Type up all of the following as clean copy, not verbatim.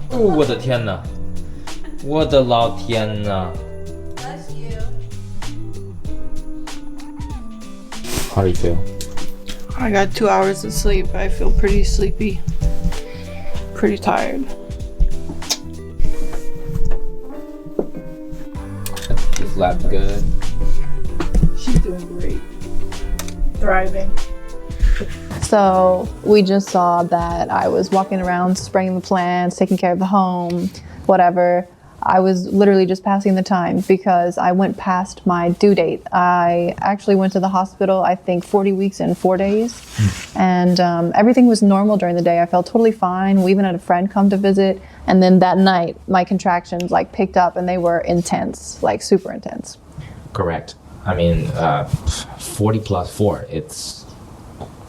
哦，我的天哪！我的老天哪 Bless you.！How do you feel? I got 2 hours of sleep. I feel pretty sleepy. Pretty tired. You slept good. She's doing great. Thriving. So we just saw that I was walking around spraying the plants, taking care of the home, whatever. I was literally just passing the time because I went past my due date. I actually went to the hospital, I think 40 weeks and 4 days. And everything was normal during the day. I felt totally fine. We even had a friend come to visit. And then that night, my contractions like picked up and they were intense, like super intense. Correct. I mean, 40 plus 4, it's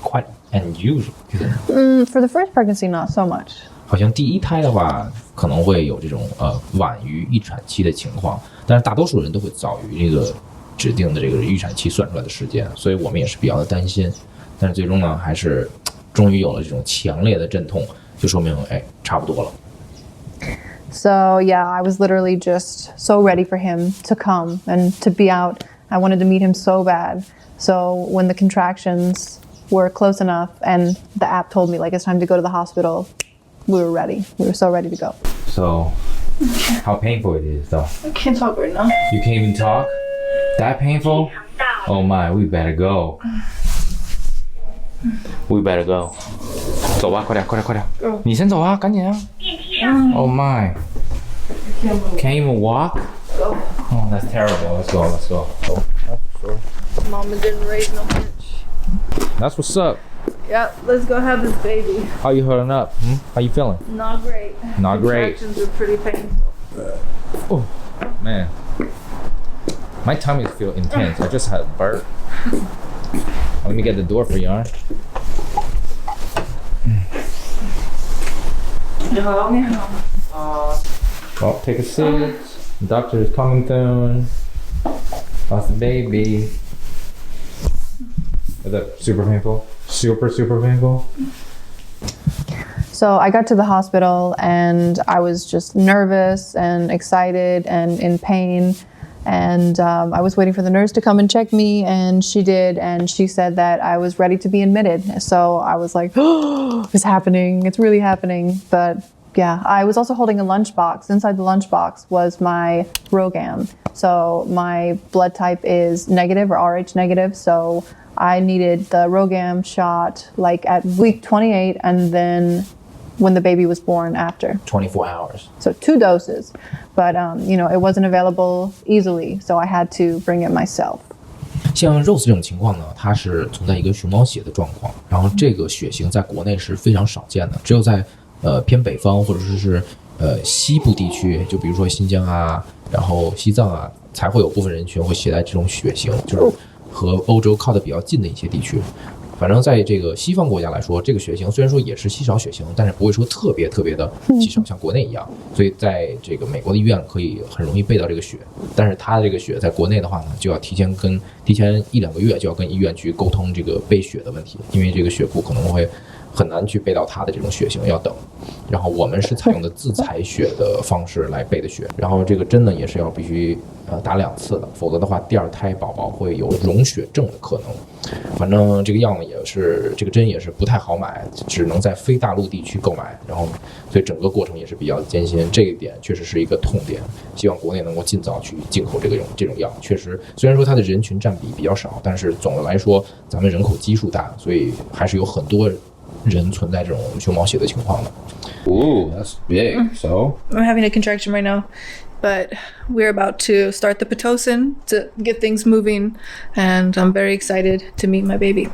quite unusual, isn't it? For the first pregnancy, not so much. 好像第一胎的话，可能会有这种晚于预产期的情况，但是大多数人都会早于这个指定的这个预产期算出来的时间，所以我们也是比较的担心。但是最终呢，还是终于有了这种强烈的阵痛，就说明差不多了。So yeah, I was literally just so ready for him to come and to be out. I wanted to meet him so bad. So when the contractions were close enough and the app told me like it's time to go to the hospital, we were ready. We were so ready to go. So, how painful it is though? I can't talk right now. You can't even talk? That painful? Oh my, we better go. We better go. 走吧，快点，快点，快点！你先走啊，赶紧啊！ Oh my. Can't even walk? Oh, that's terrible. Let's go, let's go. Oh, sure. Mama didn't raise no bitch. That's what's up. Yeah, let's go have this baby. How you holding up? How you feeling? Not great. Not great. Contractions are pretty painful. Oh, man. My tummy feel intense. I just had a burp. Let me get the door for you, alright? Well, take a seat. The doctor is coming soon. How's the baby? Is that super painful? Super painful? So I got to the hospital and I was just nervous and excited and in pain. And I was waiting for the nurse to come and check me, and she did, and she said that I was ready to be admitted. So I was like, oh, it's happening, it's really happening. But yeah, I was also holding a lunchbox. Inside the lunchbox was my ROGAM. So my blood type is negative or Rh negative. So I needed the ROGAM shot like at week 28 and then when the baby was born after. 24 hours. So 2 doses. But, it wasn't available easily. So I had to bring it myself. 像 Rose 这种情况呢，它是存在一个熊猫血的状况，然后这个血型在国内是非常少见的，只有在偏北方或者是西部地区，就比如说新疆啊，然后西藏啊，才会有部分人群会携带这种血型，就是和欧洲靠得比较近的一些地区。反正在这个西方国家来说，这个血型虽然说也是稀少血型，但是不会说特别的稀少，像国内一样。所以在这个美国的医院可以很容易备到这个血，但是它这个血在国内的话呢，就要提前1-2个月就要跟医院去沟通这个备血的问题，因为这个血库可能会很难去备到它的这种血型，要等。然后我们是采用的自采血的方式来备的血，然后这个针呢也是要必须打2次的，否则的话第2胎宝宝会有溶血症的可能。反正这个药呢也是，这个针也是不太好买，只能在非大陆地区购买，然后所以整个过程也是比较艰辛，这一点确实是一个痛点。希望国内能够尽早去进口这种药。确实，虽然说它的人群占比比较少，但是总的来说咱们人口基数大，所以还是有很多人存在这种熊猫血的情况的。Ooh, that's big. So I'm having a contraction right now, but we're about to start the Pitocin to get things moving, and I'm very excited to meet my baby.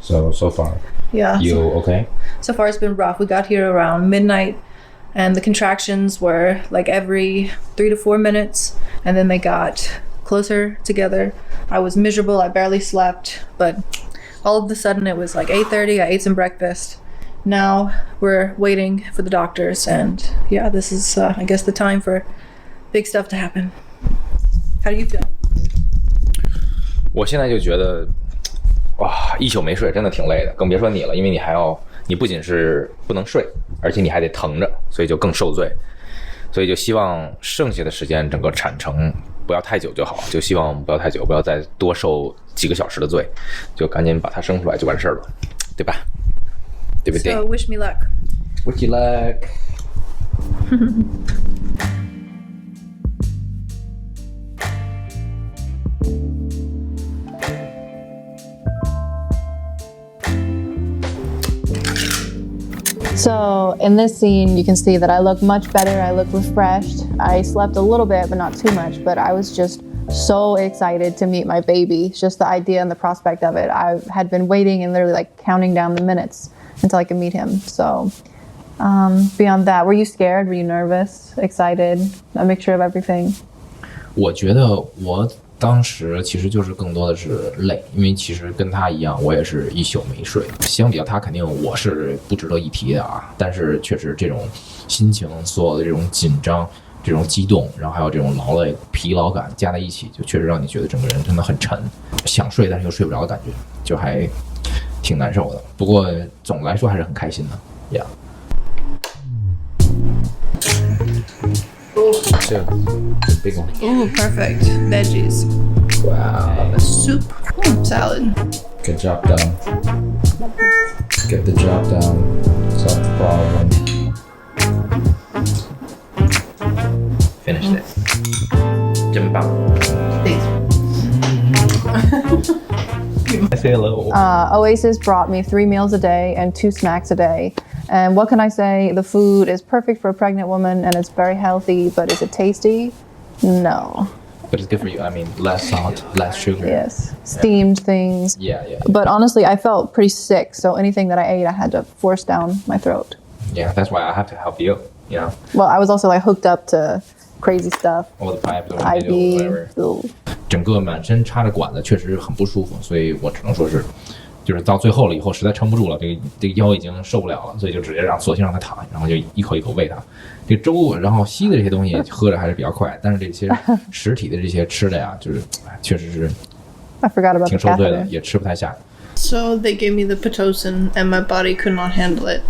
so far, Yeah. you okay? So far it's been rough. We got here around midnight, and the contractions were like every 3 to 4 minutes, and then they got closer together. I was miserable. I barely slept, but all of a sudden it was like 8:30. I ate some breakfast. Now we're waiting for the doctors, and yeah, this is I guess the time for big stuff to happen. How do you feel? 我现在就觉得，哇，一宿没睡真的挺累的，更别说你了，因为你不仅是不能睡，而且你还得疼着，所以就更受罪。所以就希望剩下的时间整个产程不要太久就好，就希望不要太久，不要再多受几个小时的罪，就赶紧把它生出来就完事儿了，对吧？对不对 So wish me luck.？Wish you luck. So in this scene, you can see that I look much better. I look refreshed. I slept a little bit, but not too much. But I was just so excited to meet my baby. Just the idea and the prospect of it. I had been waiting and literally like counting down the minutes until I could meet him. So beyond that, were you scared? Were you nervous? Excited? A mixture of everything? 我觉得我当时其实就是更多的是累，因为其实跟他一样，我也是一宿没睡。相比较他，肯定我是不值得一提的啊。但是确实这种心情，所有的这种紧张、这种激动，然后还有这种劳累、疲劳感加在一起，就确实让你觉得整个人真的很沉，想睡但是又睡不着的感觉，就还挺难受的。不过总的来说还是很开心的呀。这 big one. Ooh, perfect. Veggies. Wow. Soup. Salad. Good job done. Get the job done. Solve the problem. Finished it. 真棒。Thanks. Say hello. Oasis brought me 3 meals a day and 2 snacks a day. And what can I say? The food is perfect for a pregnant woman and it's very healthy, but is it tasty? No. But it's good for you. I mean, less salt, less sugar. Yes. Steamed things. Yeah. But honestly, I felt pretty sick, so anything that I ate, I had to force down my throat. Yeah, that's why I have to help you. You know, Well, I was also like hooked up to crazy stuff. all the pipes, or IV. whatever. Ugh. 整个满身插着管子，确实很不舒服，所以我只能说是，就是到最后了以后实在撑不住了，这个腰已经受不了了，所以就直接索性让他躺，然后就一口一口喂他。这粥，然后稀的这些东西喝着还是比较快，但是这些实体的这些吃的呀，就是确实是 I forgot about 挺 the 受罪的， catheter. 也吃不太下。 So they gave me the Pitocin and my body could not handle it.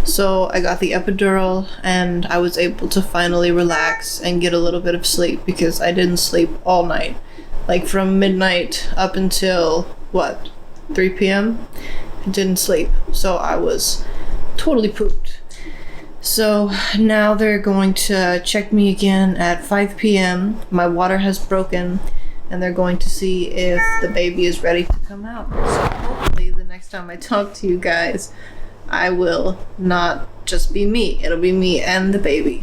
So I got the epidural and I was able to finally relax and get a little bit of sleep because I didn't sleep all night. Like from midnight up until 3 p.m. I didn't sleep. So I was totally pooped. So now they're going to check me again at 5 p.m. My water has broken and they're going to see if the baby is ready to come out. So hopefully the next time I talk to you guys, I will not just be me. It'll be me and the baby.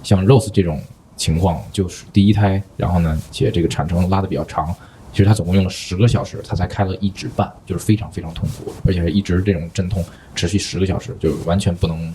像 Rose 这种情况，就是第一胎，然后呢，且这个产程拉得比较长，其实她总共用了10个小时，她才开了1指半，就是非常非常痛苦，而且是一直这种阵痛持续10个小时，就是完全不能。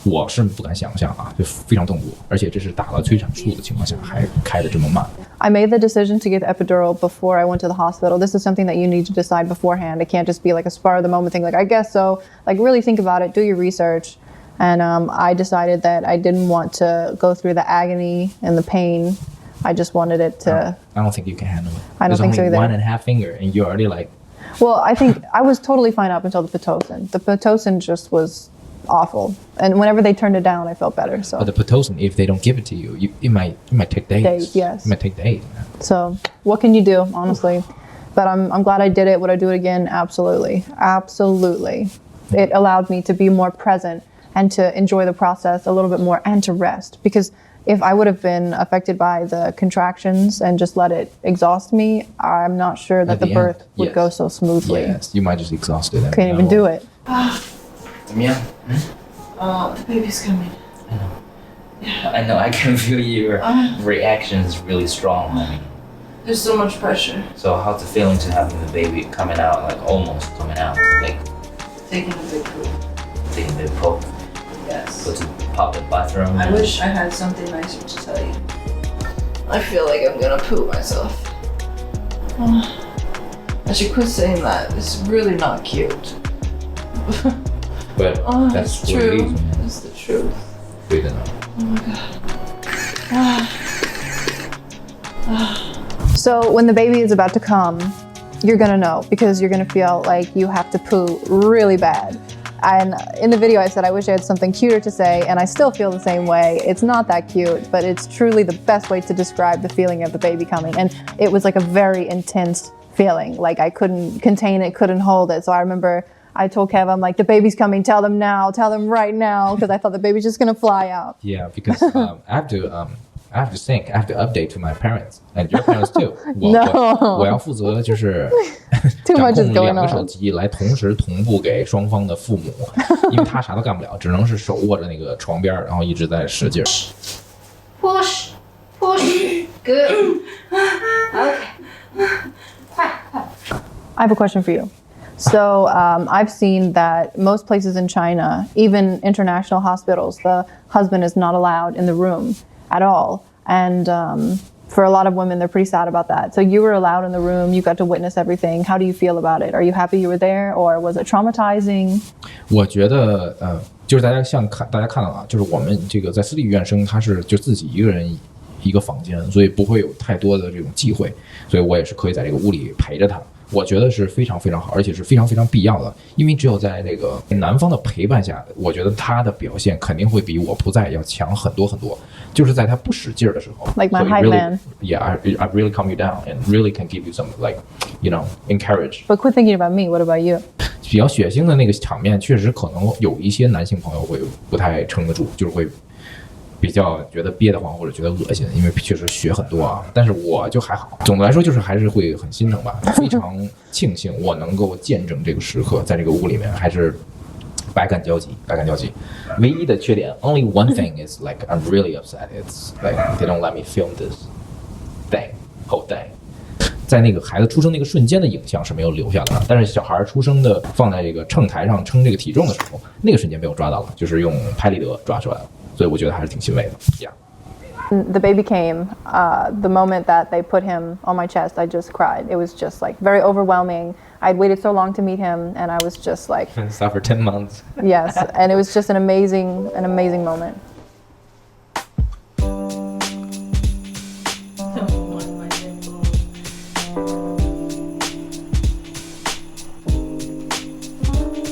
我是不敢想象啊，就非常痛苦，而且这是打了催产素的情况下还开得这么慢。I made the decision to get the epidural before I went to the hospital. This is something that you need to decide beforehand. It can't just be like a spur of the moment thing, like, I guess so. Like, really think about it, do your research. And I decided that I didn't want to go through the agony and the pain. I just wanted it to... I don't think you can handle it. I don't think so There's either. only 1.5 finger and you're already like... Well, I think I was totally fine up until the Pitocin. The Pitocin just was awful. And whenever they turned it down, I felt better. So But the Pitocin, if they don't give it to you, it might take days. Days, yes. It might take days. So what can you do, honestly? But I'm glad I did it. Would I do it again? Absolutely. Absolutely. It allowed me to be more present and to enjoy the process a little bit more and to rest. Because if I would have been affected by the contractions and just let it exhaust me, I'm not sure that At the the birth end, would yes. go so smoothly. Yes, you might just exhausted. And Couldn't even do it. 怎么样？ The baby's coming. I know. I can feel your reaction is really strong. I mean, There's so much pressure. so how's the feeling to having the baby coming out, like almost coming out, like Taking a big poop. taking the poke, Yes. go to public bathroom? I wish I had something nicer to tell you. I feel like I'm gonna poop myself. I should quit saying that. It's really not cute. But that's it's what it true. is. It's the truth. Good enough. So when the baby is about to come, you're gonna know because you're gonna feel like you have to poo really bad. And in the video I said I wish I had something cuter to say, and I still feel the same way. It's not that cute, but it's truly the best way to describe the feeling of the baby coming. And it was like a very intense feeling. Like I couldn't contain it, couldn't hold it. So I remember I told Kev, I'm like, the baby's coming, tell them now, tell them right now, because I thought the baby's just gonna fly out. Yeah, because I have to think, I have to update to my parents and your parents too. 我要负责就是掌控2个手机来同时同步给双方的父母，因为他啥都干不了，只能是手握着那个床边，然后一直在使劲。Push, good. Okay. 快。I have a question for you. So I've seen that most places in China, even international hospitals, the husband is not allowed in the room at all. And for a lot of women, they're pretty sad about that. So you were allowed in the room, you got to witness everything. How do you feel about it? Are you happy you were there, or was it traumatizing? 我觉得就是大家看到啊，就是我们这个在私立医院生，他是就自己一个人一个房间，所以不会有太多的这种忌讳，所以我也是可以在这个屋里陪着他。我觉得是非常非常好，而且是非常非常必要的，因为只有在这个男方的陪伴下，我觉得他的表现肯定会比我不在要强很多很多。就是在他不使劲的时候 ，like my hype man. Yeah, I really calm you down and really can give you some like, encourage. But quit thinking about me. What about you? 比较血腥的那个场面，确实可能有一些男性朋友会不太撑得住，就是会比较觉得憋得慌或者觉得恶心，因为确实血很多啊。但是我就还好，总的来说就是还是会很心疼吧。非常庆幸我能够见证这个时刻，在这个屋里面还是百感交集。唯一的缺点 ，only one thing is like I'm really upset. It's like they don't let me film this whole thing. 在那个孩子出生那个瞬间的影像是没有留下的，但是小孩出生的放在这个秤台上称这个体重的时候，那个瞬间被我抓到了，就是用拍立得抓出来了。所以我觉得还是挺欣慰的。Yeah. The baby came. The moment that they put him on my chest, I just cried. It was just like very overwhelming. I'd waited so long to meet him, and I was just like, Saw for 10 months. Yes, and it was just an amazing moment.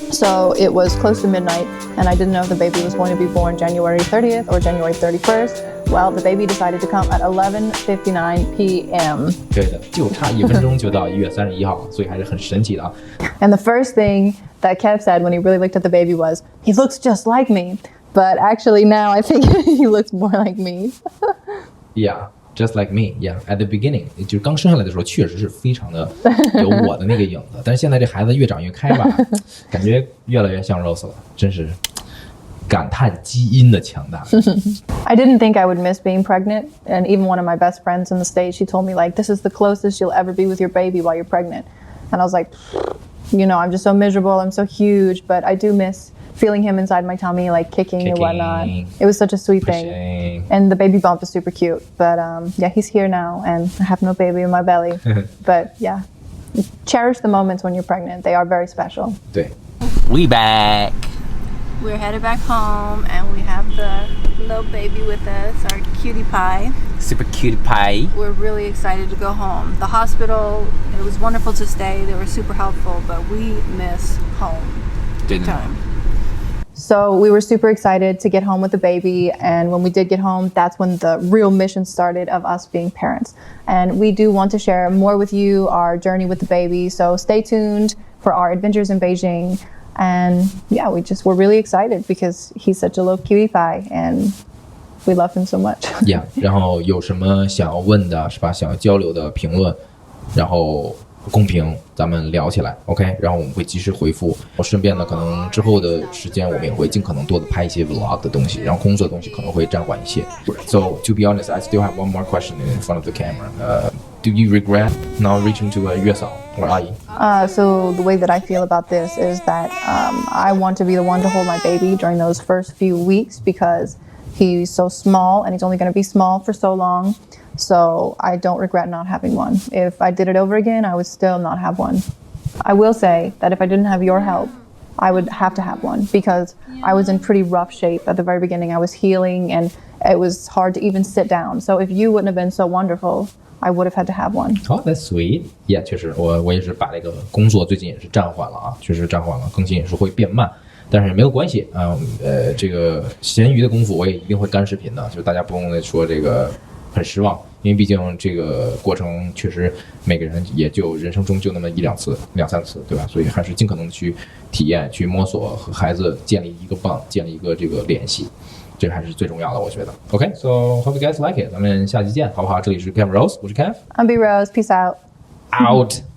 So it was close to midnight, and I didn't know if the baby was going to be born January 30th or January 31st. Well, the baby decided to come at 11:59 p.m. 对的，就差1分钟就到1月31号，所以还是很神奇的啊。And the first thing that Kev said when he really looked at the baby was, "He looks just like me." But actually now I think he looks more like me. Yeah. Just like me, yeah. At the beginning, 就是刚生下来的时候，确实是非常的有我的那个影子。但是现在这孩子越长越开吧，感觉越来越像 Rose 了，真是感叹基因的强大。I didn't think I would miss being pregnant, and even one of my best friends in the States, she told me like, "This is the closest you'll ever be with your baby while you're pregnant." And I was like, I'm just so miserable. I'm so huge, but I do miss feeling him inside my tummy, like kicking and whatnot. It was such a sweet thing. And the baby bump is super cute. But yeah, he's here now, and I have no baby in my belly. But yeah, cherish the moments when you're pregnant. They are very special. 对 We back. We're headed back home, and we have the little baby with us, our cutie pie. Super cutie pie. We're really excited to go home. The hospital, it was wonderful to stay. They were super helpful, but we miss home big time. So we were super excited to get home with the baby, and when we did get home, that's when the real mission started of us being parents. And we do want to share more with you our journey with the baby, so stay tuned for our adventures in Beijing. And yeah, we're really excited because he's such a little cutie pie, and we love him so much. Yeah. 然后有什么想要问的，是吧？想要交流的评论，然后公屏咱们聊起来 ，OK， 然后我们会及时回复。顺便呢，可能之后的时间我们也会尽可能多的拍一些 vlog 的东西，然后工作的东西可能会暂缓一些。So to be honest, I still have one more question in front of the camera. Do you regret not reaching to a 月嫂 or 阿姨？ So the way that I feel about this is that I want to be the one to hold my baby during those first few weeks because he's so small and he's only going to be small for so long. So I don't regret not having one. If I did it over again, I would still not have one. I will say that if I didn't have your help, I would have to have one because I was in pretty rough shape at the very beginning. I was healing and it was hard to even sit down. So if you wouldn't have been so wonderful, I would have had to have one. Oh, that's sweet. Yeah， 确实，我也是把这个工作最近也是暂缓了啊，确实暂缓了，更新也是会变慢，但是没有关系啊。这个闲鱼的功夫我也一定会干视频的，就大家不用说这个很失望，因为毕竟这个过程确实每个人也就人生中就那么1-2次、2-3次，对吧？所以还是尽可能的去体验、去摸索，和孩子建立一个bond，建立一个这个联系。这还是最重要的，我觉得。OK，so hope you guys like it， 咱们下期见，好不好？这里是CavnRose，我是 Cav， I'm BeeRose. Peace out. Out。